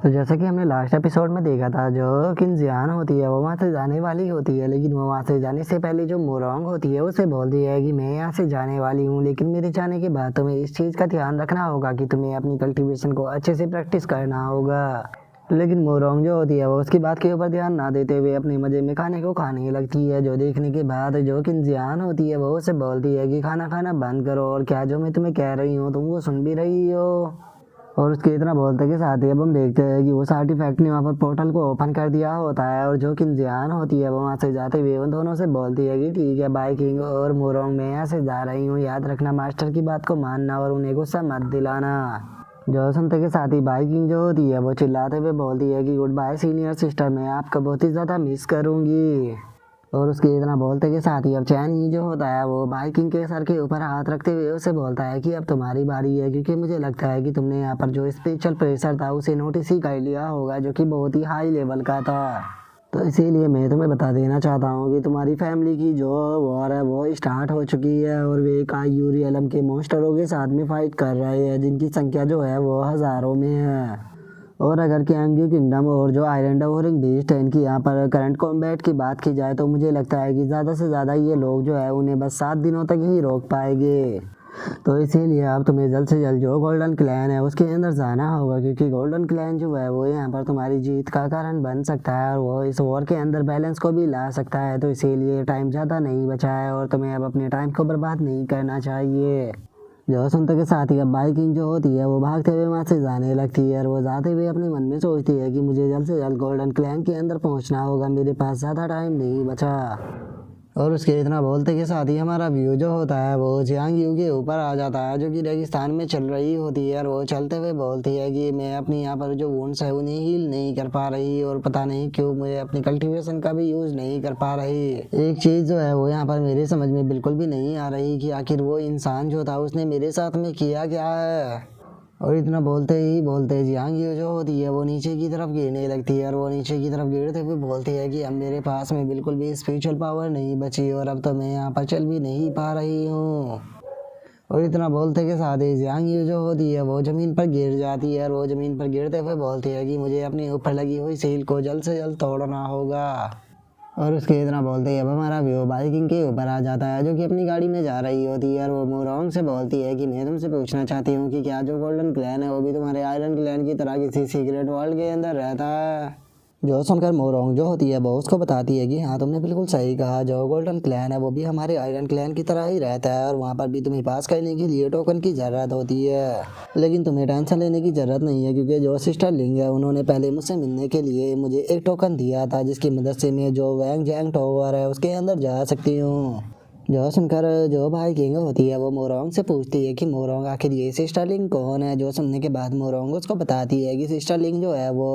तो जैसा कि हमने लास्ट एपिसोड में देखा था, जो किंजियान होती है वो वहाँ से जाने वाली होती है, लेकिन वो वहाँ से जाने से पहले जो मोरोंग होती है उसे बोलती है कि मैं यहाँ से जाने वाली हूँ, लेकिन मेरे जाने के बाद तुम्हें इस चीज़ का ध्यान रखना होगा कि तुम्हें अपनी कल्टीवेशन को अच्छे से प्रैक्टिस करना होगा। लेकिन मोरोंग जो होती है वो उसकी बात के ऊपर ध्यान ना देते हुए अपने मजे में खाने को खाने लगती है, जो देखने के बाद जो किंजियान होती है वो उसे बोलती है कि खाना खाना बंद करो, और क्या जो मैं तुम्हें कह रही हूँ तुम वो सुन भी रही हो। और उसके इतना बोलते के साथ ही अब हम देखते हैं कि उस आर्टिफैक्ट ने वहाँ पर पोर्टल को ओपन कर दिया होता है, और जो किंजियान होती है वो वहाँ से जाते हुए उन दोनों से बोलती है कि ठीक है बाय किंग और मोरोंग, मैं यहाँ से जा रही हूँ, याद रखना मास्टर की बात को मानना और उन्हें गुस्सा मत दिलाना। जो सुनते के साथ ही बाय किंग जो होती है वो चिल्लाते हुए बोलती है कि गुड बाय सीनियर सिस्टर, मैं आपको बहुत ही ज़्यादा मिस करूँगी। और उसके इतना बोलते के साथ ही अब चैन ही जो होता है वो बाइकिंग के सर के ऊपर हाथ रखते हुए उसे बोलता है कि अब तुम्हारी बारी है, क्योंकि मुझे लगता है कि तुमने यहाँ पर जो स्पेशल प्रेशर था उसे नोटिस ही कर लिया होगा, जो कि बहुत ही हाई लेवल का था। तो इसीलिए मैं तुम्हें बता देना चाहता हूँ कि तुम्हारी फैमिली की जो वॉर है वो स्टार्ट हो चुकी है, और वे एक आयुरियलम के मॉन्स्टरों के साथ में फाइट कर रहे हैं, जिनकी संख्या जो है वो हज़ारों में है। और अगर कैंग्यू किंगडम और जो आयरन डेवोरिंग बीस्ट है इनकी यहाँ पर करंट कॉम्बैट की बात की जाए, तो मुझे लगता है कि ज़्यादा से ज़्यादा ये लोग जो है उन्हें बस 7 दिनों तक ही रोक पाएंगे। तो इसीलिए अब तुम्हें जल्द से जल्द जो गोल्डन क्लैन है उसके अंदर जाना होगा, क्योंकि गोल्डन क्लैन जो है वो यहाँ पर तुम्हारी जीत का कारण बन सकता है, और वो इस वॉर के अंदर बैलेंस को भी ला सकता है। तो इसीलिए टाइम ज़्यादा नहीं बचा है और तुम्हें अब अपने टाइम को बर्बाद नहीं करना चाहिए। जो सुनते के साथ ही अब बाइकिंग जो होती है वो भागते हुए वहाँ से जाने लगती है, और वो जाते हुए अपने मन में सोचती है कि मुझे जल्द से जल्द गोल्डन क्लैन के अंदर पहुँचना होगा, मेरे पास ज़्यादा टाइम नहीं बचा। और उसके इतना बोलते के साथ ही हमारा व्यू जो होता है वो जियांग यू के ऊपर आ जाता है, जो कि रेगिस्तान में चल रही होती है, और वो चलते हुए बोलती है कि मैं अपनी यहाँ पर जो वुंड्स है उन्हें हील नहीं कर पा रही, और पता नहीं क्यों मुझे अपनी कल्टीवेशन का भी यूज़ नहीं कर पा रही। एक चीज़ जो है वो यहाँ पर मेरे समझ में बिल्कुल भी नहीं आ रही कि आखिर वो इंसान जो था उसने मेरे साथ में किया क्या है। और इतना बोलते ही बोलते जियांग यू जो होती है वो नीचे की तरफ गिरने लगती है, और वो नीचे की तरफ गिरते हुए बोलती है कि अब मेरे पास में बिल्कुल भी स्पिरिचुअल पावर नहीं बची, और अब तो मैं यहाँ पर चल भी नहीं पा रही हूँ। और इतना बोलते के साथ ही जियांग यू जो होती है वो ज़मीन पर गिर जाती है, और वो ज़मीन पर गिरते हुए बोलती है कि मुझे अपने ऊपर लगी हुई सील को जल्द से जल्द तोड़ना होगा। और उसके इतना बोलते ही अब हमारा व्यू बाइकिंग के ऊपर आ जाता है, जो कि अपनी गाड़ी में जा रही होती है, और वो मोरोंग से बोलती है कि मैं तुमसे पूछना चाहती हूँ कि क्या जो गोल्डन क्लैन है वो भी तुम्हारे आयरन क्लैन की तरह किसी सीक्रेट वर्ल्ड के अंदर रहता है। जो सुनकर मोरोंग जो होती है वो उसको बताती है कि हाँ तुमने बिल्कुल सही कहा, जो गोल्डन क्लैन है वो भी हमारे आयरन क्लैन की तरह ही रहता है, और वहाँ पर भी तुम्हें पास करने के लिए टोकन की ज़रूरत होती है। लेकिन तुम्हें टेंशन लेने की ज़रूरत नहीं है, क्योंकि जो सिस्टर लिंग है उन्होंने पहले मुझसे मिलने के लिए मुझे एक टोकन दिया था, जिसकी मदद से मैं जो वैंग जैंग टॉवर है उसके अंदर जा सकती हूँ। जो सुनकर जो भाई किंग होती है वो मोरोंग से पूछती है कि मोरोंग आखिर ये सिस्टर लिंग कौन है। जो सुनने के बाद मोरोंग उसको बताती है कि सिस्टर लिंग जो है वो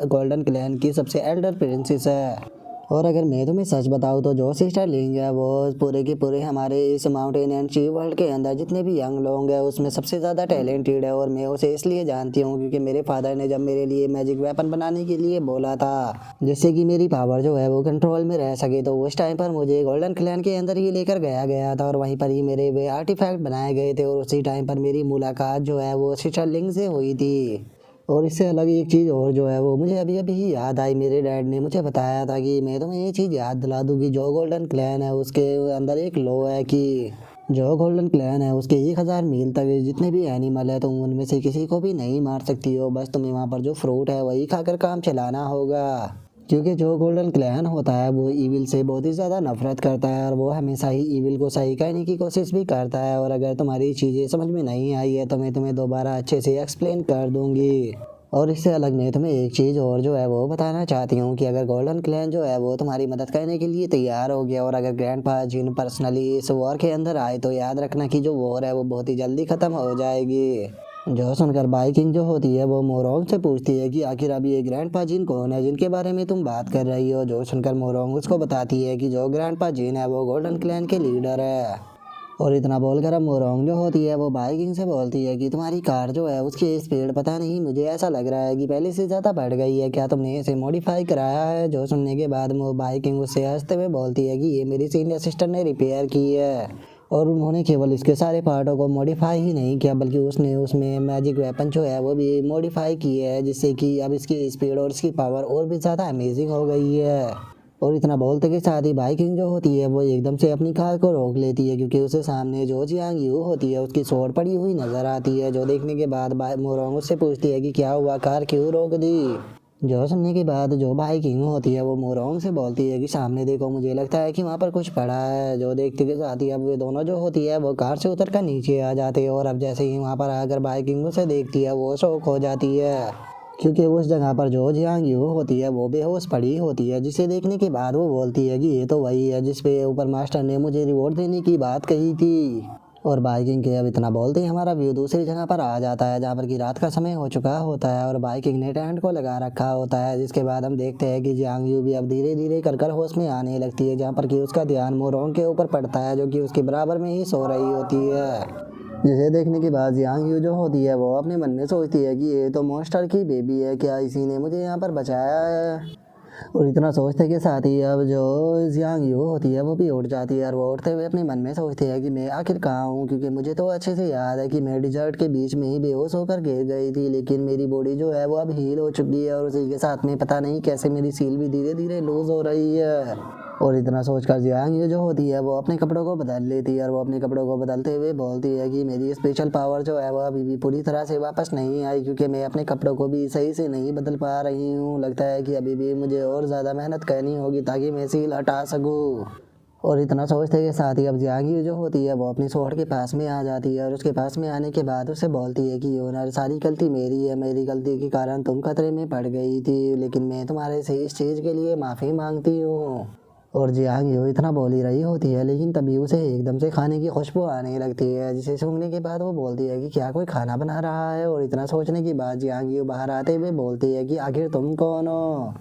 गोल्डन क्लैन की सबसे एल्डर प्रिंसेस है। और अगर मैं तुम्हें सच बताऊँ तो जो सिस्टर लिंग है वो पूरे के पूरे हमारे इस माउंटेन एंड ची वर्ल्ड के अंदर जितने भी यंग लोग हैं उसमें सबसे ज़्यादा टैलेंटेड है, और मैं उसे इसलिए जानती हूँ क्योंकि मेरे फादर ने जब मेरे लिए मैजिक वेपन बनाने के लिए बोला था, जिससे कि मेरी पावर जो है वो कंट्रोल में रह सके, तो उस टाइम पर मुझे गोल्डन क्लैन के अंदर ही लेकर गया था, और वहीं पर ही मेरे वे आर्टिफैक्ट बनाए गए थे, और उसी टाइम पर मेरी मुलाकात जो है वो सिस्टर लिंग से हुई थी। और इससे अलग एक चीज़ और जो है वो मुझे अभी अभी ही याद आई, मेरे डैड ने मुझे बताया था कि मैं तुम्हें ये चीज़ याद दिला दूँ कि जो गोल्डन क्लैन है उसके अंदर एक लॉ है कि जो गोल्डन क्लैन है उसके 1000 मील तक जितने भी एनिमल है तुम उनमें से किसी को भी नहीं मार सकती हो, बस तुम्हें वहाँ पर जो फ्रूट है वही खाकर काम चलाना होगा। क्योंकि जो गोल्डन क्लैन होता है वो ईविल से बहुत ही ज़्यादा नफरत करता है, और वो हमेशा ही ईविल को सही करने की कोशिश भी करता है। और अगर तुम्हारी चीज़ें समझ में नहीं आई है तो मैं तुम्हें दोबारा अच्छे से एक्सप्लेन कर दूँगी। और इससे अलग मैं तुम्हें एक चीज़ और जो है वो बताना चाहती हूँ कि अगर गोल्डन क्लैन जो है वो तुम्हारी मदद करने के लिए तैयार हो गया, और अगर ग्रैंडपा जिन पर्सनली इस वॉर के अंदर आए, तो याद रखना कि जो वॉर है वो बहुत ही जल्दी ख़त्म हो जाएगी। जो सुनकर बाइकिंग जो होती है वो मोरोंग से पूछती है कि आखिर अभी ये ग्रैंडपा जिन कौन है जिनके बारे में तुम बात कर रही हो। जो सुनकर मोरोंग उसको बताती है कि जो ग्रैंडपा जिन है वो गोल्डन क्लैन के लीडर है। और इतना बोलकर अब मोरोंग जो होती है वो बाइकिंग से बोलती है कि तुम्हारी कार जो है उसकी स्पीड पता नहीं, मुझे ऐसा लग रहा है कि पहले से ज़्यादा बढ़ गई है, क्या तुमने इसे मॉडिफाई कराया है। जो सुनने के बाद वो बाइकिंग उससे हंसते हुए बोलती है कि ये मेरी सीनियर सिस्टर ने रिपेयर की है। और उन्होंने केवल इसके सारे पार्टों को मॉडिफाई ही नहीं किया बल्कि उसने उसमें मैजिक वेपन जो है वो भी मॉडिफाई की है, जिससे कि अब इसकी स्पीड और इसकी पावर और भी ज़्यादा अमेजिंग हो गई है। और इतना बोलते के साथ ही बाइकिंग जो होती है वो एकदम से अपनी कार को रोक लेती है, क्योंकि उसे सामने जो जियांग यू होती है उसकी स्वॉर्ड पड़ी हुई नजर आती है। जो देखने के बाद मोरोंग उससे पूछती है कि क्या हुआ, कार क्यों रोक दी। जो सुनने के बाद जो बाइकिंग होती है वो मोरोंग से बोलती है कि सामने देखो, मुझे लगता है कि वहाँ पर कुछ पड़ा है। जो देखते के साथ ही अब वे दोनों जो होती है वो कार से उतर कर नीचे आ जाते हैं, और अब जैसे ही वहाँ पर आकर बाइकिंग उसे देखती है वो शौक हो जाती है, क्योंकि उस जगह पर जो जियांग यू होती है वो बेहोश पड़ी होती है, जिसे देखने के बाद वो बोलती है कि ये तो वही है जिस पे ऊपर मास्टर ने मुझे रिवॉर्ड देने की बात कही थी। और बाइकिंग के अब इतना बोलते ही हमारा व्यू दूसरी जगह पर आ जाता है, जहाँ पर कि रात का समय हो चुका होता है और बाइकिंग ने टेंट को लगा रखा होता है। जिसके बाद हम देखते हैं कि जियांग यू भी अब धीरे धीरे कर होश में आने लगती है, जहाँ पर कि उसका ध्यान मोरोंग के ऊपर पड़ता है, जो कि उसके बराबर में ही सो रही होती है। जिसे देखने के बाद जियांग यू जो होती है वो अपने मन में सोचती है कि ये तो मॉन्स्टर की बेबी है, क्या इसी ने मुझे यहाँ पर बचाया है। और इतना सोचते के साथ ही अब जो जियांग यू होती है वो भी उठ जाती है, और वो उठते हुए अपने मन में सोचती है कि मैं आखिर कहाँ हूँ, क्योंकि मुझे तो अच्छे से याद है कि मैं डिजर्ट के बीच में ही बेहोश होकर गिर गई थी, लेकिन मेरी बॉडी जो है वो अब हील हो चुकी है, और उसी के साथ में पता नहीं कैसे मेरी सील भी धीरे धीरे लूज हो रही है। और इतना सोचकर जियांग यू जो होती है वो अपने कपड़ों को बदल लेती है, और वो अपने कपड़ों को बदलते हुए बोलती है कि मेरी स्पेशल पावर जो है वो अभी भी पूरी तरह से वापस नहीं आई, क्योंकि मैं अपने कपड़ों को भी सही से नहीं बदल पा रही हूँ। लगता है कि अभी भी मुझे और ज़्यादा मेहनत करनी होगी ताकि मैं सील हटा सकूँ। और इतना सोचते के साथ ही अब जियांग यू जो होती है वो अपनी स्वॉर्ड के पास में आ जाती है, और उसके पास में आने के बाद उसे बोलती है कि ओनर, सारी गलती मेरी है, मेरी गलती के कारण तुम खतरे में पड़ गई थी, लेकिन मैं तुम्हारे से इस चीज़ के लिए माफ़ी मांगती हूँ। और जियांग यू इतना बोल ही रही होती है, लेकिन तभी उसे एकदम से खाने की खुशबू आने लगती है, जिसे सूंघने के बाद वो बोलती है कि क्या कोई खाना बना रहा है। और इतना सोचने के बाद जियांग यू बाहर आते हुए बोलती है कि आखिर तुम कौन हो।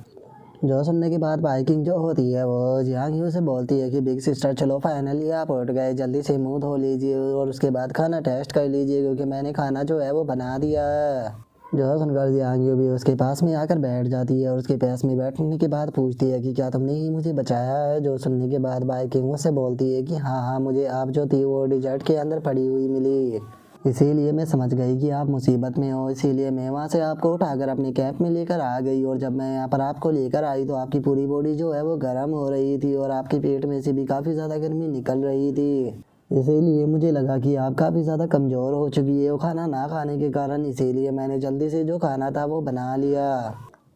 जो सुनने के बाद बाइकिंग जो होती है वो जियांग यू से बोलती है कि बिग सिस्टर चलो फाइनली आप उठ गए, जल्दी से मुंह धो लीजिए और उसके बाद खाना टेस्ट कर लीजिए, क्योंकि मैंने खाना जो है वो बना दिया है। जो सुनकर जियांग यू भी उसके पास में आकर बैठ जाती है, और उसके पास में बैठने के बाद पूछती है कि क्या तुमने ही मुझे बचाया है। जो सुनने के बाद बाइकिंग उससे बोलती है कि हाँ हाँ, मुझे आप जो थी वो डिजर्ट के अंदर पड़ी हुई मिली, इसीलिए मैं समझ गई कि आप मुसीबत में हो, इसीलिए मैं वहाँ से आपको उठाकर अपने कैंप में लेकर आ गई। और जब मैं यहाँ पर आपको लेकर आई तो आपकी पूरी बॉडी जो है वो गर्म हो रही थी, और आपके पेट में से भी काफ़ी ज़्यादा गर्मी निकल रही थी, इसीलिए मुझे लगा कि आप काफ़ी ज़्यादा कमज़ोर हो चुकी है वो खाना ना खाने के कारण, इसीलिए मैंने जल्दी से जो खाना था वो बना लिया।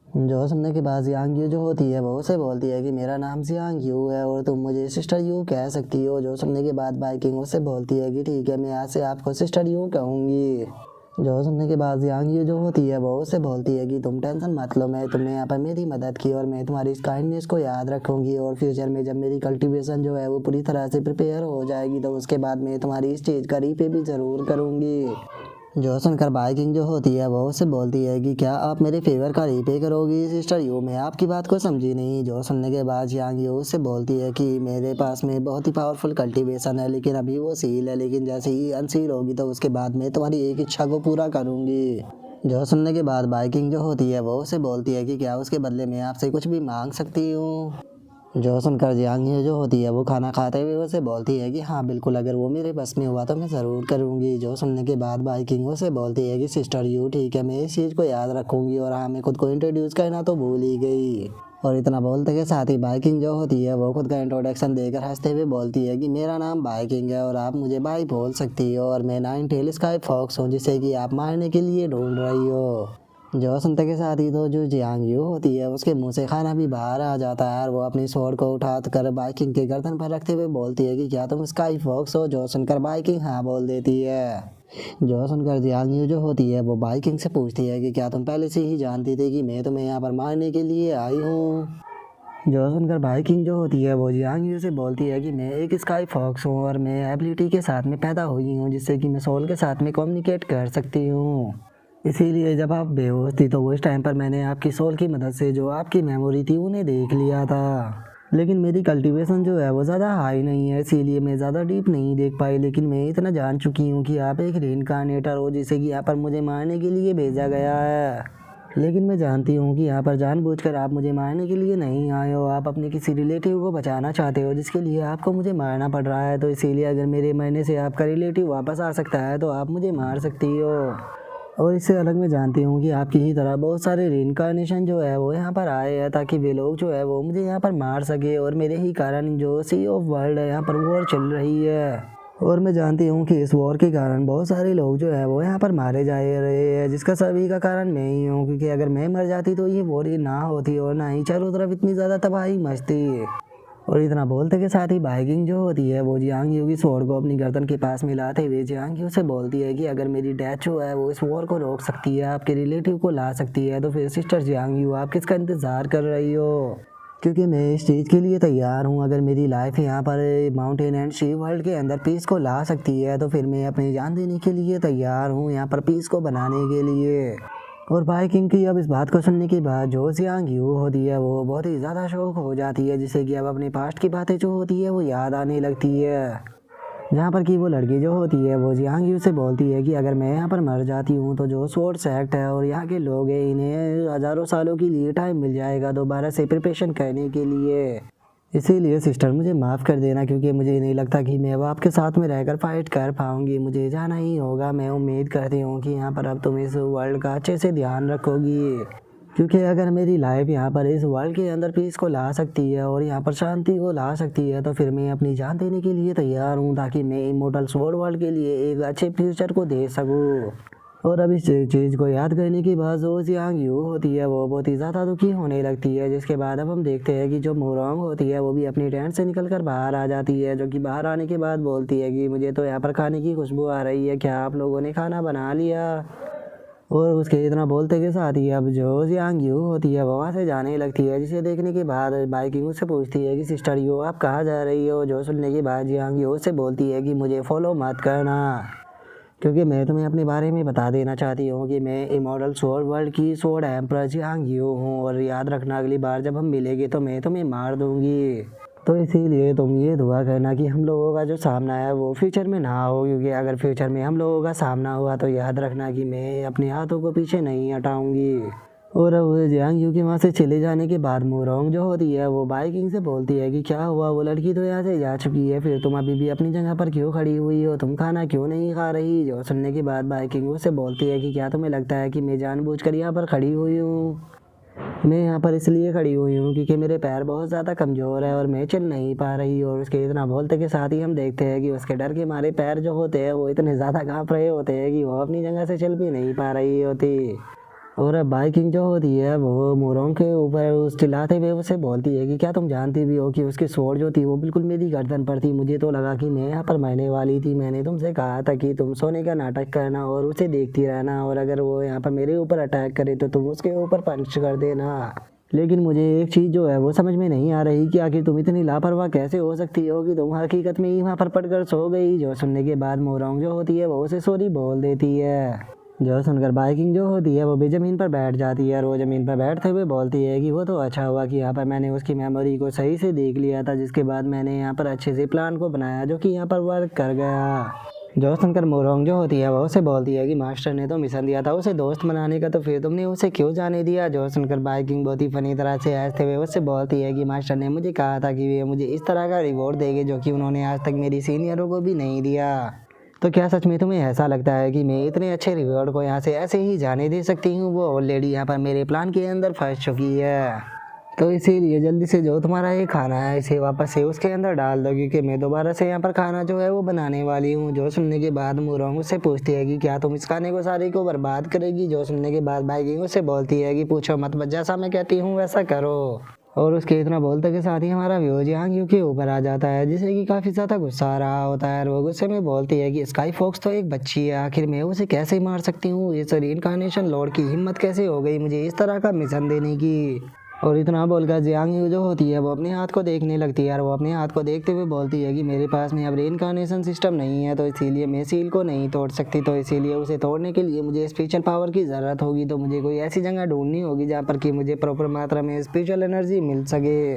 जो सुनने के बाद जियांग यू जो होती है वो उसे बोलती है कि मेरा नाम जियांग यू है और तुम मुझे सिस्टर यू कह सकती हो। जो सुनने के बाद बाइकिंग उससे बोलती है कि ठीक है, मैं आज से आपको सिस्टर यू कहूँगी। जो सुनने के बाद जियांग यू जो होती है वो उससे बोलती है कि तुम टेंशन मत लो, मैं तुमने यहाँ पर मेरी मदद की और मैं तुम्हारी इस काइंडनेस को याद रखूँगी, और फ्यूचर में जब मेरी कल्टीवेशन जो है वो पूरी तरह से प्रिपेयर हो जाएगी तो उसके बाद मैं तुम्हारी इस चीज़ का रीपे भी ज़रूर करूँगी। जो सुनकर बाइकिंग जो होती है वो उससे बोलती है कि क्या आप मेरे फेवर का रीपे करोगी सिस्टर यू, मैं आपकी बात को समझी नहीं। जो सुनने के बाद जियांग यू उससे बोलती है कि मेरे पास में बहुत ही पावरफुल कल्टीवेशन है, लेकिन अभी वो सील है, लेकिन जैसे ही अनसील होगी तो उसके बाद मैं तुम्हारी एक इच्छा को पूरा करूँगी। जो सुनने के बाद बाइकिंग जो होती है वो उससे बोलती है कि क्या उसके बदले में आपसे कुछ भी मांग सकती हूँ। जो सुनकर जियांग यू जो होती है वो खाना खाते हुए उसे बोलती है कि हाँ बिल्कुल, अगर वो मेरे बस में हुआ तो मैं ज़रूर करूँगी। जो सुनने के बाद बाइकिंग उसे बोलती है कि सिस्टर यू ठीक है, मैं इस चीज़ को याद रखूँगी, और हाँ मैं खुद को इंट्रोड्यूस करना तो भूल ही गई। और इतना बोलते के साथ ही बाइकिंग जो होती है वो खुद का इंट्रोडक्शन देकर हंसते हुए बोलती है कि मेरा नाम बाइकिंग है और आप मुझे बाई बोल सकती हो, और मैं नाइन टेल स्काई फॉक्स हूँ जिसे कि आप मारने के लिए ढूंढ रही हो। जो सुनते के साथ ही तो जो जियांग यू होती है उसके मुंह से खाना भी बाहर आ जाता है, और वो अपनी स्वॉर्ड को उठा कर बाइकिंग के गर्दन पर रखते हुए बोलती है कि क्या तुम स्काई फॉक्स हो। जो सुनकर बाइकिंग हाँ बोल देती है। जो सुनकर जियांग यू जो होती है वो बाइकिंग से पूछती है कि क्या तुम पहले से ही जानती थी कि मैं तुम्हें यहाँ पर मारने के लिए आई हूँ। जो सुनकर बाइकिंग जो होती है वो जियांग यू से बोलती है कि मैं एक स्काई फॉक्स हूँ और मैं एबिलिटी के साथ में पैदा हुई हूँ, जिससे कि मैं सोल के साथ में कम्युनिकेट कर सकती हूँ, इसीलिए जब आप बेहोश थी तो उस टाइम पर मैंने आपकी सोल की मदद से जो आपकी मेमोरी थी उन्हें देख लिया था, लेकिन मेरी कल्टीवेशन जो है वो ज़्यादा हाई नहीं है, इसीलिए मैं ज़्यादा डीप नहीं देख पाई, लेकिन मैं इतना जान चुकी हूँ कि आप एक रीइंकार्नेटर हो जिसे कि यहाँ पर मुझे मारने के लिए भेजा गया है। लेकिन मैं जानती हूँ कि यहाँ पर जानबूझकर आप मुझे मारने के लिए नहीं आए हो, आप अपने किसी रिलेटिव को बचाना चाहते हो जिसके लिए आपको मुझे मारना पड़ रहा है। तो इसीलिए अगर मेरे मरने से आपका रिलेटिव वापस आ सकता है तो आप मुझे मार सकती हो। और इससे अलग मैं जानती हूँ कि आपकी ही तरह बहुत सारे रीइंकार्नेशन जो है वो यहाँ पर आए हैं ताकि वे लोग जो है वो मुझे यहाँ पर मार सके और मेरे ही कारण जो सी ऑफ वर्ल्ड है यहाँ पर वॉर चल रही है। और मैं जानती हूँ कि इस वॉर के कारण बहुत सारे लोग जो है वो यहाँ पर मारे जा रहे हैं जिसका सभी का कारण मैं ही हूँ, क्योंकि अगर मैं मर जाती तो ये वॉर ही ना होती और ना ही चारों तरफ इतनी ज़्यादा तबाही मचती। और इतना बोलते के साथ ही बाइकिंग जो होती है वो जियांग यू की स्वॉर्ड को अपनी गर्दन के पास मिलाते हुए जियांग यू से बोलती है कि अगर मेरी डेथ जो है वो इस वॉर को रोक सकती है, आपके रिलेटिव को ला सकती है, तो फिर सिस्टर जियांग यू आप किसका इंतज़ार कर रही हो? क्योंकि मैं इस चीज़ के लिए तैयार हूँ। अगर मेरी लाइफ यहाँ पर माउंटेन एंड सी वर्ल्ड के अंदर पीस को ला सकती है तो फिर मैं अपनी जान देने के लिए तैयार हूँ यहाँ पर पीस को बनाने के लिए। और बाइकिंग की अब इस बात को सुनने के बाद जो जियांग यू होती है वो बहुत ही ज़्यादा शौक हो जाती है, जिससे कि अब अपने पास्ट की बातें जो होती है वो याद आने लगती है। जहाँ पर कि वो लड़की जो होती है वो जियांग यू से बोलती है कि अगर मैं यहाँ पर मर जाती हूँ तो जो स्वॉर्ड सेक्ट है और यहाँ के लोग हैं इन्हें हज़ारों सालों के लिए टाइम मिल जाएगा दोबारा से प्रिपरेशन करने के लिए। इसीलिए सिस्टर मुझे माफ़ कर देना, क्योंकि मुझे नहीं लगता कि मैं वो आपके साथ में रहकर फाइट कर पाऊँगी, मुझे जाना ही होगा। मैं उम्मीद करती हूँ कि यहाँ पर अब तुम इस वर्ल्ड का अच्छे से ध्यान रखोगी, क्योंकि अगर मेरी लाइफ यहाँ पर इस वर्ल्ड के अंदर पीस को ला सकती है और यहाँ पर शांति को ला सकती है तो फिर मैं अपनी जान देने के लिए तैयार हूँ ताकि मैं इमोर्टल स्वॉर्ड वर्ल्ड के लिए एक अच्छे फ्यूचर को दे सकूँ। और अब इस चीज़ को याद करने के बाद जो जियांग यू होती है वो बहुत ही ज़्यादा दुखी होने लगती है, जिसके बाद अब हम देखते हैं कि जो मोरोंग होती है वो भी अपनी टेंट से निकल कर बाहर आ जाती है, जो कि बाहर आने के बाद बोलती है कि मुझे तो यहाँ पर खाने की खुशबू आ रही है, क्या आप लोगों ने खाना बना लिया? और उसके इतना बोलते के साथ ही अब जो जियांग यू होती है वो वहाँ से जाने लगती है, जिसे देखने के बाद बाइकिंग उससे पूछती है कि सिस्टर यू आप कहाँ जा रही हो? जो सुनने के बाद जियांग यू उससे बोलती है कि मुझे फॉलो मत करना, क्योंकि मैं तुम्हें अपने बारे में बता देना चाहती हूँ कि मैं इमॉर्टल स्वॉर्ड वर्ल्ड की स्वॉर्ड एम्परर जियांग यू हूँ और याद रखना अगली बार जब हम मिलेंगे तो मैं तुम्हें मार दूँगी। तो इसीलिए तुम ये दुआ करना कि हम लोगों का जो सामना है वो फ्यूचर में ना हो, क्योंकि अगर फ्यूचर में हम लोगों का सामना हुआ तो याद रखना कि मैं अपने हाथों को पीछे नहीं हटाऊँगी। और अब जियांग यू के वहाँ से चले जाने के बाद मोरोंग जो होती है वो बाइकिंग से बोलती है कि क्या हुआ, वो लड़की तो यहाँ से जा चुकी है, फिर तुम अभी भी अपनी जगह पर क्यों खड़ी हुई हो, तुम खाना क्यों नहीं खा रही? जो सुनने के बाद बाइकिंग उससे बोलती है कि क्या तुम्हें लगता है कि मैं जानबूझकर यहाँ पर खड़ी हुई हूँ? मैं यहाँ पर इसलिए खड़ी हुई हूँ क्योंकि मेरे पैर बहुत ज़्यादा कमज़ोर है और मैं चल नहीं पा रही। और उसके इतना बोलते के साथ ही हम देखते हैं कि उसके डर के मारे पैर जो होते हैं वो इतने ज़्यादा काँप रहे होते हैं कि वो अपनी जगह से चल भी नहीं पा रही होती। और अब बाइकिंग जो होती है वो मोरोंग के ऊपर उस चिल्लाते हुए उसे बोलती है कि क्या तुम जानती भी हो कि उसकी स्वॉर्ड जो थी वो बिल्कुल मेरी गर्दन पर थी, मुझे तो लगा कि मैं यहाँ पर मरने वाली थी। मैंने तुमसे कहा था कि तुम सोने का नाटक करना और उसे देखती रहना, और अगर वो यहाँ पर मेरे ऊपर अटैक करे तो तुम उसके ऊपर पंच कर देना। लेकिन मुझे एक चीज़ जो है वो समझ में नहीं आ रही कि आखिर तुम इतनी लापरवाह कैसे हो सकती हो कि तुम हकीकत में ही वहाँ पर पड़कर सो गई। जो सुनने के बाद मोरोंग जो होती है वो उसे सॉरी बोल देती है। जो सुनकर बाइकिंग जो होती है वो भी ज़मीन पर बैठ जाती है और वो ज़मीन पर बैठते हुए बोलती है कि वो तो अच्छा हुआ कि यहाँ पर मैंने उसकी मेमोरी को सही से देख लिया था, जिसके बाद मैंने यहाँ पर अच्छे से प्लान को बनाया जो कि यहाँ पर वर्क कर गया। जो सुनकर मोरोंग जो होती है वो उसे बोलती है कि मास्टर ने तो मिशन दिया था उसे दोस्त बनाने का, तो फिर तुमने उसे क्यों जाने दिया? जो सुनकर बाइकिंग बहुत ही फनी तरह से हंसते हुए उससे बोलती है कि मास्टर ने मुझे कहा था कि वे मुझे इस तरह का रिवॉर्ड देंगे जो कि उन्होंने आज तक मेरी सीनियरों को भी नहीं दिया। तो क्या सच में तुम्हें ऐसा लगता है कि मैं इतने अच्छे रिवॉर्ड को यहाँ से ऐसे ही जाने दे सकती हूँ? वो ऑलरेडी यहाँ पर मेरे प्लान के अंदर फंस चुकी है, तो इसीलिए जल्दी से जो तुम्हारा ये खाना है इसे वापस से उसके अंदर डाल दो, क्योंकि मैं दोबारा से यहाँ पर खाना जो है वो बनाने वाली हूँ। जो सुनने के बाद मोरोंग उससे पूछती है कि क्या तुम इस खाने को सारे को बर्बाद करेगी? जो सुनने के बाद बाइकिंग उससे बोलती है कि पूछो मत, बस जैसा मैं कहती हूँ वैसा करो। और उसके इतना बोलते के साथ ही हमारा व्यू जियांग यू के ऊपर आ जाता है, जिसे कि काफ़ी ज़्यादा गुस्सा आ रहा होता है। और वो गुस्से में बोलती है कि स्काई फॉक्स तो एक बच्ची है, आखिर मैं उसे कैसे मार सकती हूँ? इस रीइंकार्नेशन लॉर्ड की हिम्मत कैसे हो गई मुझे इस तरह का मिशन देने की? और इतना बोलकर जियांग यू जो होती है वो अपने हाथ को देखने लगती है और वो अपने हाथ को देखते हुए बोलती है कि मेरे पास में अब रीइंकार्नेशन सिस्टम नहीं है, तो इसीलिए मैं सील को नहीं तोड़ सकती, तो इसीलिए उसे तोड़ने के लिए मुझे स्पिरिचुअल पावर की ज़रूरत होगी। तो मुझे कोई ऐसी जगह ढूंढनी होगी जहाँ पर कि मुझे प्रॉपर मात्रा में स्पिरिचुअल एनर्जी मिल सके।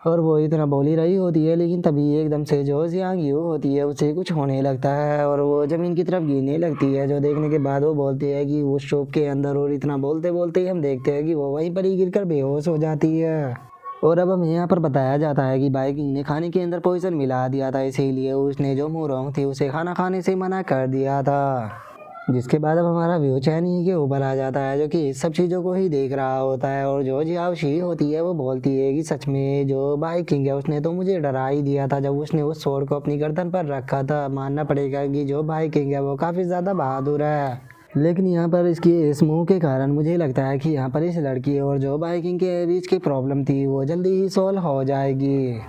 और वो इतना बोल ही रही होती है, लेकिन तभी एकदम से जो जियांग यू होती है उसे कुछ होने लगता है और वो ज़मीन की तरफ गिरने लगती है, जो देखने के बाद वो बोलती है कि उस शॉप के अंदर, और इतना बोलते बोलते ही हम देखते हैं कि वो वहीं पर ही गिरकर बेहोश हो जाती है। और अब हमें यहाँ पर बताया जाता है कि बाइकिंग ने खाने के अंदर पॉइजन मिला दिया था, इसीलिए उसने जो मोरोंग थी उसे खाना खाने से मना कर दिया था। जिसके बाद अब हमारा व्यू चैनी के ऊपर आ जाता है, जो कि इस सब चीज़ों को ही देख रहा होता है। और जो जियाओशी होती है वो बोलती है कि सच में जो बाइकिंग है उसने तो मुझे डरा ही दिया था जब उसने उस स्वॉर्ड को अपनी गर्दन पर रखा था। मानना पड़ेगा कि जो बाइकिंग है वो काफ़ी ज़्यादा बहादुर है, लेकिन यहाँ पर इसकी इस मुंह के कारण मुझे लगता है कि यहाँ पर इस लड़की और जो बाइकिंग के बीच की प्रॉब्लम थी वो जल्दी ही सॉल्व हो जाएगी।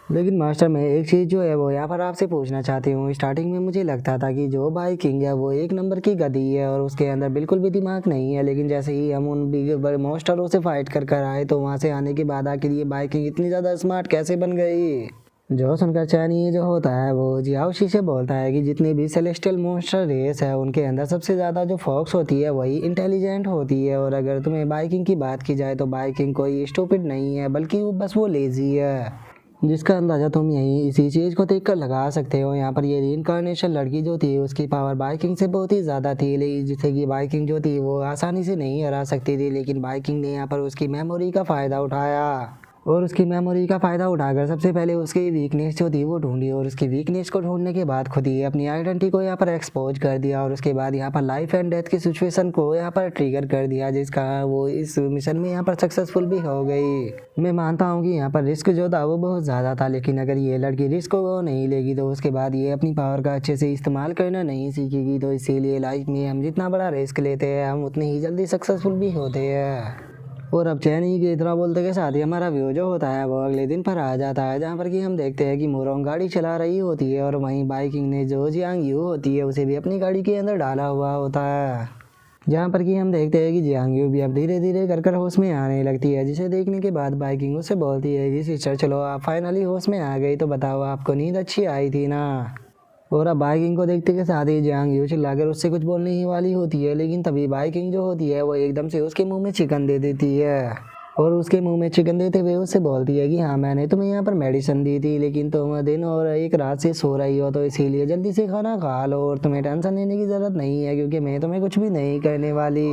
लेकिन मास्टर, मैं एक चीज़ जो है वो यहाँ पर आपसे पूछना चाहती हूँ। स्टार्टिंग में मुझे लगता था कि जो बाइकिंग है वो एक नंबर की गधी है और उसके अंदर बिल्कुल भी दिमाग नहीं है, लेकिन जैसे ही हम उन बिग बड़े मॉन्स्टरों से फाइट कर आए तो वहाँ से आने के बाद आखिर ये बाइकिंग इतनी ज़्यादा स्मार्ट कैसे बन गई। जो सुनकर चैनी जो होता है वो जियाओशी से बोलता है कि जितने भी सेलेस्टियल मॉन्स्टर रेस है उनके अंदर सबसे ज़्यादा जो फॉक्स होती है वही इंटेलिजेंट होती है, और अगर तुम्हें बाइकिंग की बात की जाए तो बाइकिंग कोई स्टूपिड नहीं है, बल्कि वो लेज़ी है, जिसका अंदाज़ा तुम यहीं इसी चीज़ को देखकर लगा सकते हो। यहाँ पर ये रीइंकार्नेशन लड़की जो थी उसकी पावर बाइकिंग से बहुत ही ज़्यादा थी, लेकिन जिससे कि बाइकिंग जो थी वो आसानी से नहीं हरा सकती थी, लेकिन बाइकिंग ने यहाँ पर उसकी मेमोरी का फ़ायदा उठाया और उसकी मेमोरी का फ़ायदा उठाकर सबसे पहले उसकी वीकनेस जो थी वो ढूंढी, और उसकी वीकनेस को ढूंढने के बाद खुद ही अपनी आइडेंटिटी को यहाँ पर एक्सपोज कर दिया, और उसके बाद यहाँ पर लाइफ एंड डेथ की सिचुएशन को यहाँ पर ट्रिगर कर दिया, जिसका वो इस मिशन में यहाँ पर सक्सेसफुल भी हो गई। मैं मानता हूँ कि यहाँ पर रिस्क जो था वो बहुत ज़्यादा था, लेकिन अगर ये लड़की रिस्क को नहीं लेगी तो उसके बाद ये अपनी पावर का अच्छे से इस्तेमाल करना नहीं सीखेगी। तो इसीलिए लाइफ में हम जितना बड़ा रिस्क लेते हैं हम उतनी ही जल्दी सक्सेसफुल भी होते हैं। और अब चैनी के इतना बोलते के साथ ही हमारा व्यू जो होता है वो अगले दिन पर आ जाता है, जहाँ पर कि हम देखते हैं कि मोरोंग गाड़ी चला रही होती है और वहीं बाइकिंग ने जो जियांग यू होती है उसे भी अपनी गाड़ी के अंदर डाला हुआ होता है, जहाँ पर कि हम देखते हैं कि जियांग यू भी अब धीरे धीरे कर होश में आने लगती है, जिसे देखने के बाद बाइकिंग उससे बोलती है कि सिस्टर चलो आप फाइनली होश में आ गई, तो बताओ आपको नींद अच्छी आई थी ना। और अब बाइकिंग को देखते के साथ ही जियांग यू चिल्लाकर उससे कुछ बोलने ही वाली होती है, लेकिन तभी बाइकिंग जो होती है वो एकदम से उसके मुंह में चिकन दे देती है, और उसके मुंह में चिकन देते हुए उससे बोलती है कि हाँ मैंने तुम्हें यहाँ पर मेडिसिन दी थी, लेकिन तुम दिन और एक रात से सो रही हो, तो इसीलिए जल्दी से खाना खा लो और तुम्हें टेंशन लेने की ज़रूरत नहीं है क्योंकि मैं तुम्हें कुछ भी नहीं करने वाली।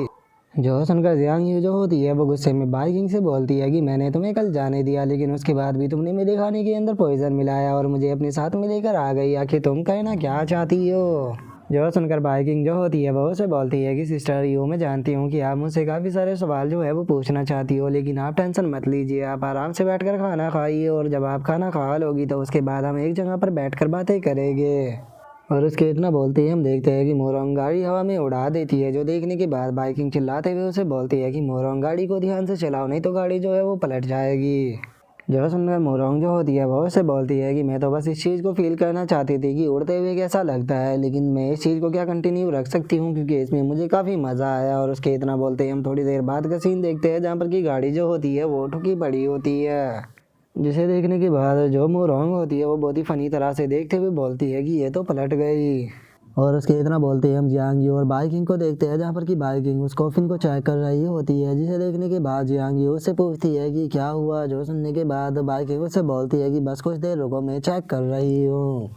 जो सुनकर जियांग यू जो होती है वो गुस्से में बाइकिंग से बोलती है कि मैंने तुम्हें कल जाने दिया, लेकिन उसके बाद भी तुमने मेरे खाने के अंदर पॉइजन मिलाया और मुझे अपने साथ में लेकर आ गई, आखिर तुम कहना क्या चाहती हो। जो सुनकर बाइकिंग जो होती है वो उसे बोलती है कि सिस्टर यू, मैं जानती हूँ कि आप मुझसे काफ़ी सारे सवाल जो है वो पूछना चाहती हो, लेकिन आप टेंशन मत लीजिए, आप आराम से बैठकर खाना खाइए, और जब आप खाना खा लोगी तो उसके बाद हम एक जगह पर बैठकर बातें करेंगे। और उसके इतना बोलते ही हम देखते हैं कि मोरोंग गाड़ी हवा में उड़ा देती है, जो देखने के बाद बाइकिंग चिल्लाते हुए उसे बोलती है कि मोरोंग गाड़ी को ध्यान से चलाओ, नहीं तो गाड़ी जो है वो पलट जाएगी। जो सुनकर मोरोंग जो होती है वो उसे बोलती है कि मैं तो बस इस चीज़ को फील करना चाहती थी कि उड़ते हुए कैसा लगता है, लेकिन मैं इस चीज़ को क्या कंटिन्यू रख सकती हूँ क्योंकि इसमें मुझे काफ़ी मज़ा आया। और उसके इतना बोलते ही हम थोड़ी देर बाद का सीन देखते हैं, जहाँ पर कि गाड़ी जो होती है वो ठुकी पड़ी होती है, जिसे देखने के बाद जो मोरोंग होती है वो बहुत ही फनी तरह से देखते हुए बोलती है कि ये तो पलट गई। और उसके इतना बोलते हैं हम जियांग यू और बाइकिंग को देखते हैं, जहाँ पर कि बाइकिंग उस कॉफिन को चेक कर रही होती है, जिसे देखने के बाद जियांग यू उससे पूछती है कि क्या हुआ। जो सुनने के बाद बाइकिंग उससे बोलती है कि बस कुछ देर रुको, मैं चेक कर रही हूँ।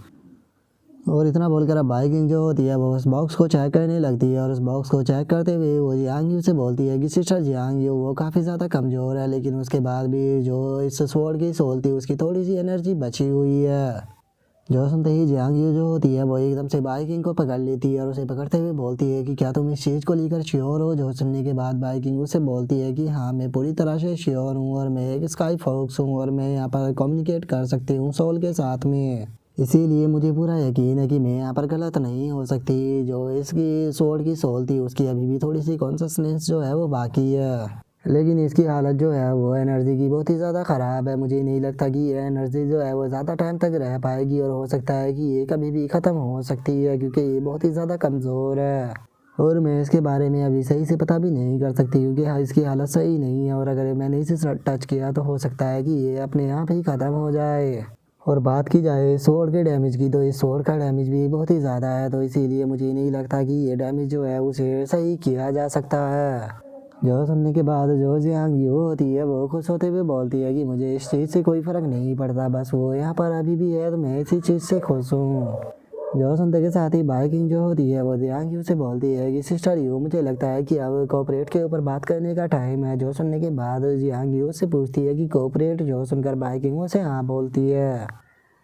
और इतना बोलकर अब बाइकिंग जो होती है वो उस बॉक्स को चेक करने लगती है, और उस बॉक्स को चेक करते हुए वो जियांग यू से बोलती है कि सिस्टर जियांग यू, वो काफ़ी ज़्यादा कमज़ोर है, लेकिन उसके बाद भी जो इस स्वॉर्ड की सोल थी उसकी थोड़ी सी एनर्जी बची हुई है। जो सुनते ही जियांग यू जो होती है वो एकदम से बाइकिंग को पकड़ लेती है और उसे पकड़ते हुए बोलती है कि क्या तुम इस चीज़ को लेकर श्योर हो। जो सुनने के बाद बाइकिंग उससे बोलती है कि हाँ मैं पूरी तरह से श्योर हूँ, और मैं एक स्काई फॉक्स हूँ और मैं यहाँ पर कम्युनिकेट कर सकती हूँ सोल के साथ में, इसीलिए मुझे पूरा यकीन है कि मैं यहाँ पर गलत नहीं हो सकती। जो इसकी स्वॉर्ड की सोल थी उसकी अभी भी थोड़ी सी कॉन्शसनेस जो है वो बाकी है, लेकिन इसकी हालत जो है वो एनर्जी की बहुत ही ज़्यादा ख़राब है। मुझे नहीं लगता कि ये एनर्जी जो है वो ज़्यादा टाइम तक रह पाएगी, और हो सकता है कि ये कभी भी ख़त्म हो सकती है क्योंकि ये बहुत ही ज़्यादा कमज़ोर है, और मैं इसके बारे में अभी सही से पता भी नहीं कर सकती क्योंकि इसकी हालत सही नहीं है, और अगर मैंने इसे टच किया तो हो सकता है कि ये अपने आप ही ख़त्म हो जाए। और बात की जाए स्वॉर्ड के डैमेज की, तो इस स्वॉर्ड का डैमेज भी बहुत ही ज़्यादा है, तो इसीलिए मुझे नहीं लगता कि ये डैमेज जो है उसे सही किया जा सकता है। जो सुनने के बाद जो जियांग यू होती है वो खुश होते हुए बोलती है कि मुझे इस चीज़ से कोई फ़र्क नहीं पड़ता, बस वो यहाँ पर अभी भी है तो मैं इसी चीज़ से खुश हूँ। जो सुनते के साथ ही बाइकिंग जो होती है वो जियांग यू से बोलती है कि सिस्टर यू, मुझे लगता है कि अब कोऑपरेट के ऊपर बात करने का टाइम है। जो सुनने के बाद जियांग यू से पूछती है कि कोऑपरेट। जो सुनकर बाइकिंग उसे हाँ बोलती है।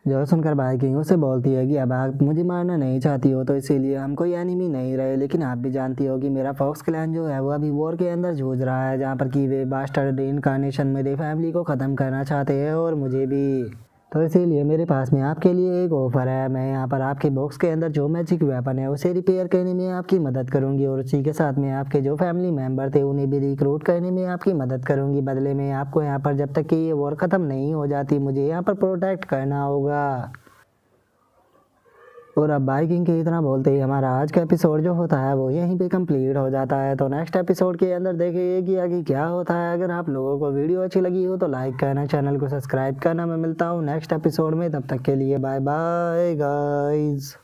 जो सुनकर बाइकिंग उससे बोलती है कि अब आप मुझे मारना नहीं चाहती हो तो इसीलिए हम कोई एनिमी नहीं रहे, लेकिन आप भी जानती हो कि मेरा फॉक्स क्लैन जो है वो अभी वॉर के अंदर जूझ रहा है, जहाँ पर कि वे बास्टर्ड इनकार्नेशन मेरी फैमिली को ख़त्म करना चाहते हैं और मुझे भी। तो इसीलिए मेरे पास में आपके लिए एक ऑफ़र है। मैं यहाँ पर आपके बॉक्स के अंदर जो मैजिक वेपन है उसे रिपेयर करने में आपकी मदद करूँगी और उसी के साथ में आपके जो फैमिली मेम्बर थे उन्हें भी रिक्रूट करने में आपकी मदद करूँगी। बदले में आपको यहाँ पर जब तक कि ये वॉर ख़त्म नहीं हो जाती मुझे यहाँ पर प्रोटेक्ट करना होगा। और अब बाइकिंग के इतना बोलते ही हमारा आज का एपिसोड जो होता है वो यहीं पे कंप्लीट हो जाता है। तो नेक्स्ट एपिसोड के अंदर देखिए कि आगे क्या होता है। अगर आप लोगों को वीडियो अच्छी लगी हो तो लाइक करना, चैनल को सब्सक्राइब करना। मैं मिलता हूँ नेक्स्ट एपिसोड में, तब तक के लिए बाय बाय गाइज।